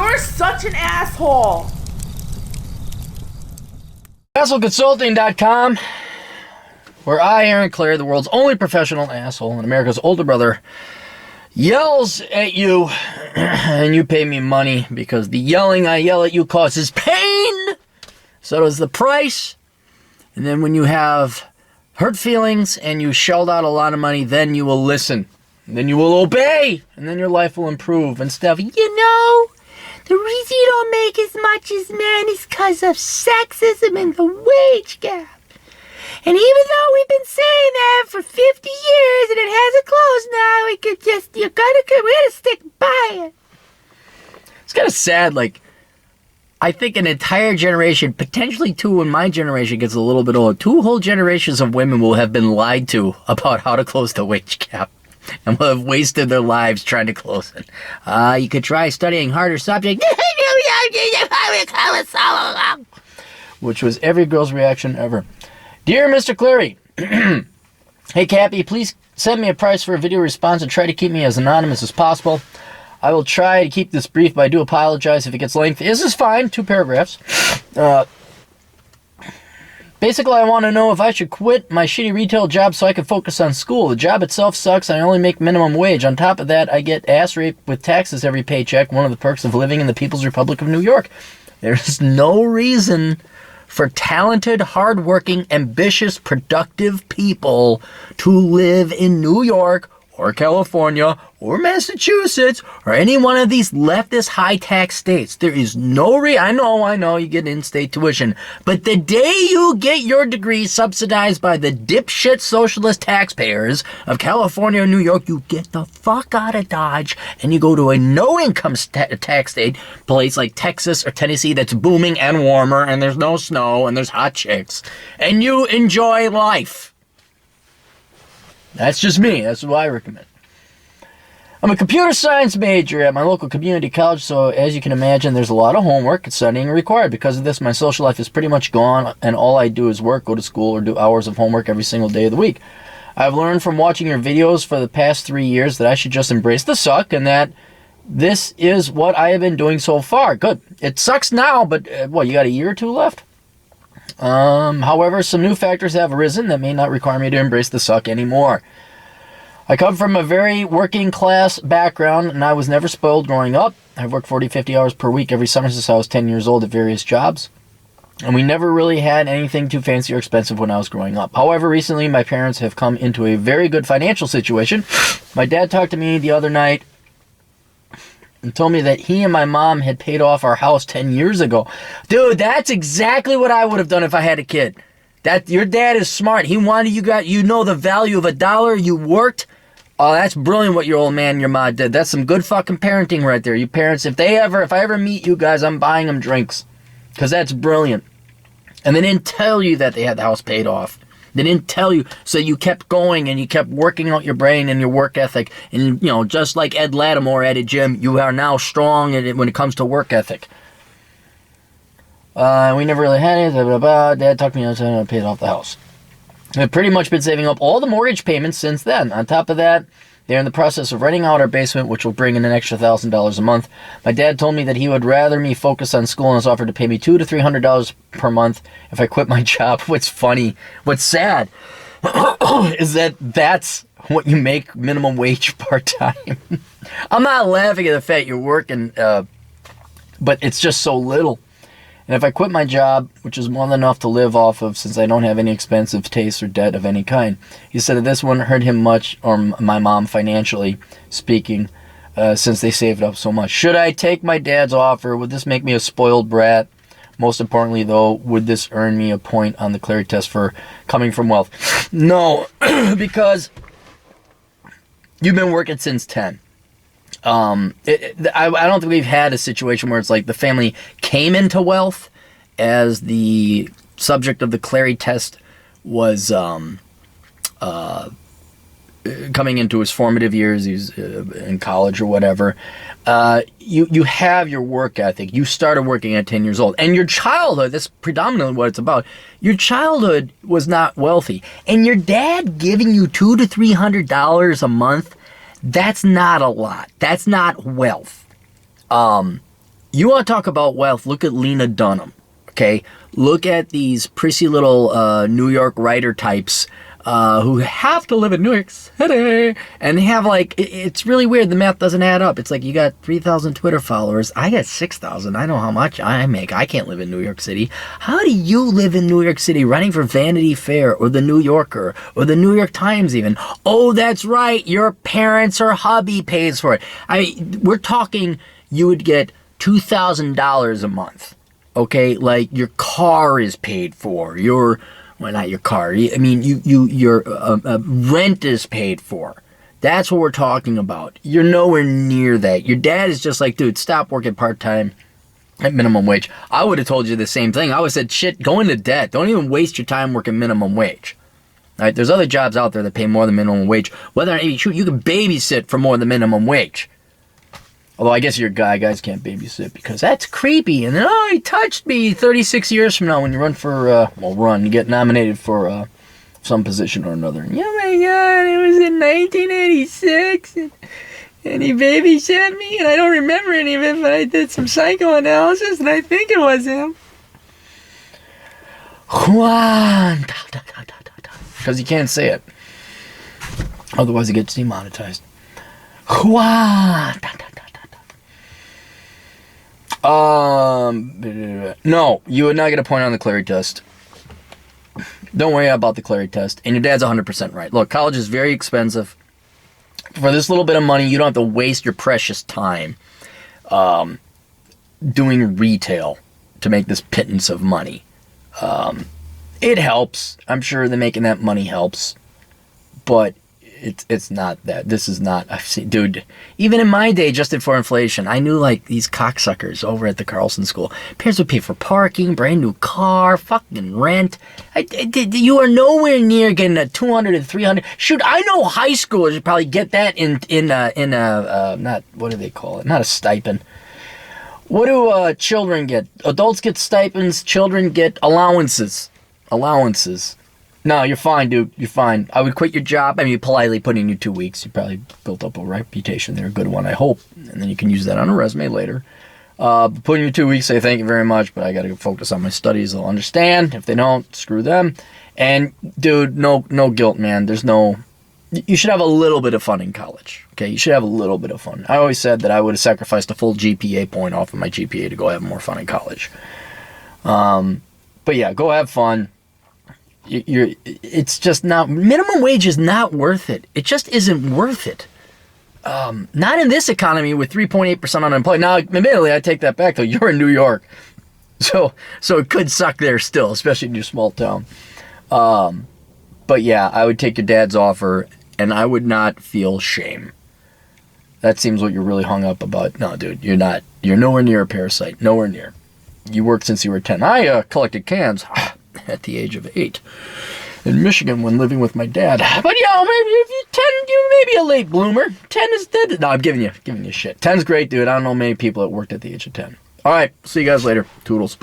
You're such an asshole. AssholeConsulting.com, where I, Aaron Clare, the world's only professional asshole and America's older brother, yells at you, and you pay me money because the yelling I yell at you causes pain. So does the price. And then when you have hurt feelings and you shelled out a lot of money, then you will listen. And then you will obey. And then your life will improve. Instead of, the reason you don't make as much as men is because of sexism and the wage gap. And even though we've been saying that for 50 years and it hasn't closed now, we're gonna stick by it. It's kind of sad, I think an entire generation, potentially two when my generation gets a little bit older, 2 whole generations of women will have been lied to about how to close the wage gap and will have wasted their lives trying to close it. You could try studying harder subjects, which was every girl's reaction ever. Dear Mr. Clary, hey Cappy, please send me a price for a video response and try to keep me as anonymous as possible. I will try to keep this brief, but I do apologize if it gets lengthy. This is fine, 2 paragraphs. Basically, I want to know if I should quit my shitty retail job so I can focus on school. The job itself sucks, and I only make minimum wage. On top of that, I get ass raped with taxes every paycheck, one of the perks of living in the People's Republic of New York. There's no reason for talented, hardworking, ambitious, productive people to live in New York or California or Massachusetts or any one of these leftist high-tax states. There is no I know, you get in-state tuition. But the day you get your degree subsidized by the dipshit socialist taxpayers of California and New York, you get the fuck out of Dodge and you go to a no-income tax state, place like Texas or Tennessee that's booming and warmer and there's no snow and there's hot chicks. And you enjoy life. That's just me. That's what I recommend. I'm a computer science major at my local community college, so as you can imagine, there's a lot of homework and studying required. Because of this, my social life is pretty much gone, and all I do is work, go to school, or do hours of homework every single day of the week. I've learned from watching your videos for the past 3 years that I should just embrace the suck, and that this is what I have been doing so far. Good. It sucks now, but you got a year or 2 left? However, some new factors have arisen that may not require me to embrace the suck anymore. I come from a very working class background and I was never spoiled growing up. I've worked 40, 50 hours per week every summer since I was 10 years old at various jobs. And we never really had anything too fancy or expensive when I was growing up. However, recently my parents have come into a very good financial situation. My dad talked to me the other night and told me that he and my mom had paid off our house 10 years ago. Dude, that's exactly what I would have done if I had a kid. Your dad is smart. He wanted you know the value of $1. You worked. Oh, that's brilliant what your old man and your mom did. That's some good fucking parenting right there. You parents, if I ever meet you guys, I'm buying them drinks. Because that's brilliant. And they didn't tell you that they had the house paid off. They didn't tell you, so you kept going and you kept working out your brain and your work ethic. And, just like Ed Lattimore added, Jim, you are now strong when it comes to work ethic. We never really had it. Blah, blah, blah. Dad talked to me and I paid off the house. I've pretty much been saving up all the mortgage payments since then. On top of that, they're in the process of renting out our basement, which will bring in an extra $1,000 a month. My dad told me that he would rather me focus on school and has offered to pay me $200 to $300 per month if I quit my job. What's funny, what's sad, is that's what you make minimum wage part-time. I'm not laughing at the fact you're working, but it's just so little. And if I quit my job, which is more than enough to live off of since I don't have any expensive tastes or debt of any kind, he said that this wouldn't hurt him much, or my mom financially speaking, since they saved up so much. Should I take my dad's offer? Would this make me a spoiled brat? Most importantly, though, would this earn me a point on the Clary test for coming from wealth? No, because you've been working since 10. I don't think we've had a situation where it's like the family came into wealth as the subject of the Clary test was coming into his formative years. He's in college or whatever. You have your work ethic. You started working at 10 years old. And your childhood, that's predominantly what it's about. Your childhood was not wealthy. And your dad giving you $200 to $300 a month, that's not a lot. That's not wealth. You want to talk about wealth? Look at Lena Dunham. Okay, look at these prissy little New York writer types who have to live in New York City, and they have like it's really weird. The math doesn't add up. It's like you got 3,000 Twitter followers. I got 6,000. I know how much I make. I can't live in New York City. How do you live in New York City, writing for Vanity Fair or the New Yorker or the New York Times even? Oh, that's right. Your parents or hubby pays for it. We're talking. You would get $2,000 a month. Okay, like your car is paid for. Well, not your car. I mean, your rent is paid for. That's what we're talking about. You're nowhere near that. Your dad is just like, dude, stop working part-time at minimum wage. I would have told you the same thing. I would have said, shit, go into debt. Don't even waste your time working minimum wage. All right, there's other jobs out there that pay more than minimum wage. Whether or not you can babysit for more than minimum wage. Although I guess you're a guy. Guys can't babysit because that's creepy. And then, oh, he touched me 36 years from now when you run for, you get nominated for some position or another. And, oh my God, it was in 1986 and he babysat me and I don't remember any of it, but I did some psychoanalysis and I think it was him. Juan. Because you can't say it. Otherwise it gets demonetized. Juan. No, you would not get a point on the Clary test. Don't worry about the Clary test. And your dad's 100% right. Look, college is very expensive. For this little bit of money, you don't have to waste your precious time doing retail to make this pittance of money. It helps. I'm sure that making that money helps. But it's not that. This is not. I've seen, dude. Even in my day, adjusted for inflation, I knew like these cocksuckers over at the Carlson School. Parents would pay for parking, brand new car, fucking rent. You are nowhere near getting a 200 and 300. Shoot, I know high schoolers would probably get that in a not, what do they call it? Not a stipend. What do children get? Adults get stipends. Children get allowances. No, you're fine, dude. You're fine. I would quit your job. I mean, politely put in you 2 weeks. You probably built up a reputation there, a good one, I hope. And then you can use that on a resume later. Put in your 2 weeks, say thank you very much, but I got to focus on my studies. They'll understand. If they don't, screw them. And, dude, no guilt, man. You should have a little bit of fun in college. Okay, you should have a little bit of fun. I always said that I would have sacrificed a full GPA point off of my GPA to go have more fun in college. But yeah, go have fun. It's just not, minimum wage is not worth it. It just isn't worth it. Not in this economy with 3.8% unemployed. Now, admittedly, I take that back though. You're in New York. So it could suck there still, especially in your small town. But yeah, I would take your dad's offer and I would not feel shame. That seems what you're really hung up about. No, dude, you're not. You're nowhere near a parasite. Nowhere near. You worked since you were 10. I collected cans at the age of 8 in Michigan when living with my dad. But yeah, maybe if you're 10, you may be a late bloomer. 10 is dead. No, I'm giving you shit. 10's great, dude. I don't know many people that worked at the age of 10. All right, see you guys later. Toodles.